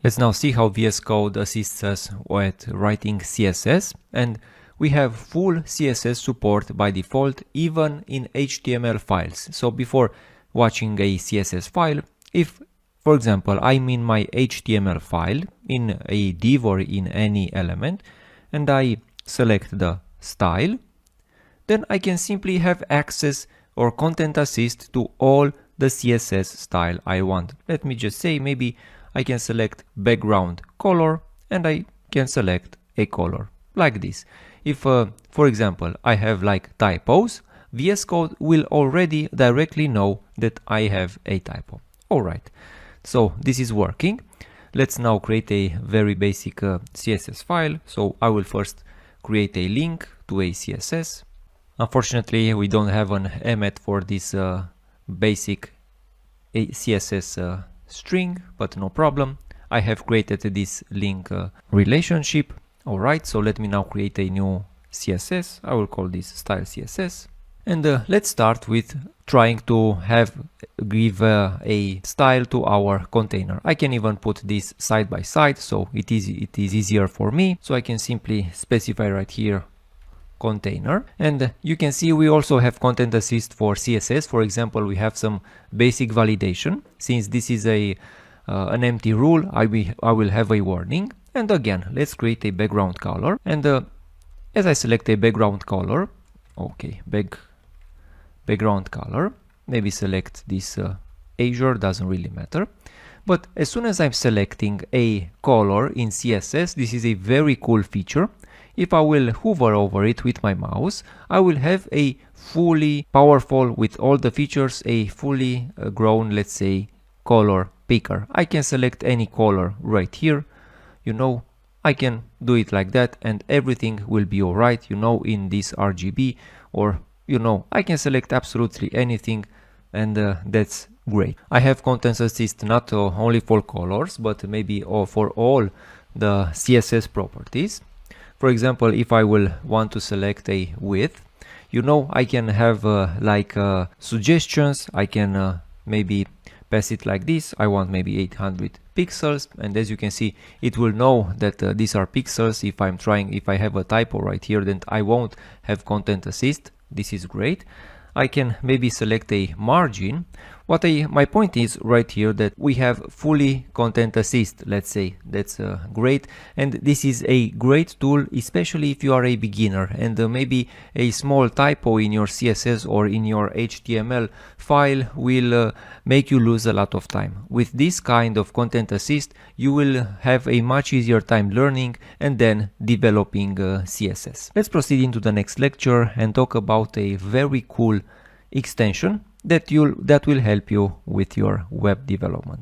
Let's now see how VS Code assists us with writing CSS, and we have full CSS support by default even in HTML files. So before watching a CSS file, if for example I'm in my HTML file in a div or in any element and I select the style, then I can simply have access or content assist to all the CSS style I want. Let me just say maybe I can select background color and I can select a color like this. If for example I have like typos, VS Code will already directly know that I have a typo. Alright, so this is working. Let's now create a very basic CSS file. So I will first create a link to a CSS. Unfortunately, we don't have an emet for this basic CSS string, but no problem. I have created this link relationship. Alright, so let me now create a new CSS. I will call this style CSS. And let's start with trying to give a style to our container. I can even put this side by side, so it is easier for me. So I can simply specify right here container, and you can see we also have content assist for CSS. For example, we have some basic validation. Since this is an empty rule, I will have a warning. And again, let's create a background color, and as I select a background color, okay, background color, maybe select this azure, doesn't really matter. But as soon as I'm selecting a color in CSS, this is a very cool feature. If I will hover over it with my mouse, I will have a fully powerful, with all the features, a fully grown, let's say, color picker. I can select any color right here, you know, I can do it like that and everything will be alright, you know, in this RGB, or you know, I can select absolutely anything, and that's great. I have content assist not only for colors, but maybe for all the CSS properties. For example, if I will want to select a width, you know, I can have suggestions. I can maybe pass it like this. I want maybe 800 pixels, and as you can see, it will know that these are pixels. If I have a typo right here, then I won't have content assist. This is great. I can maybe select a margin. My point is right here that we have fully content assist, let's say. That's great, and this is a great tool, especially if you are a beginner and maybe a small typo in your CSS or in your HTML file will make you lose a lot of time. With this kind of content assist, you will have a much easier time learning and then developing CSS. Let's proceed into the next lecture and talk about a very cool extension that will help you with your web development.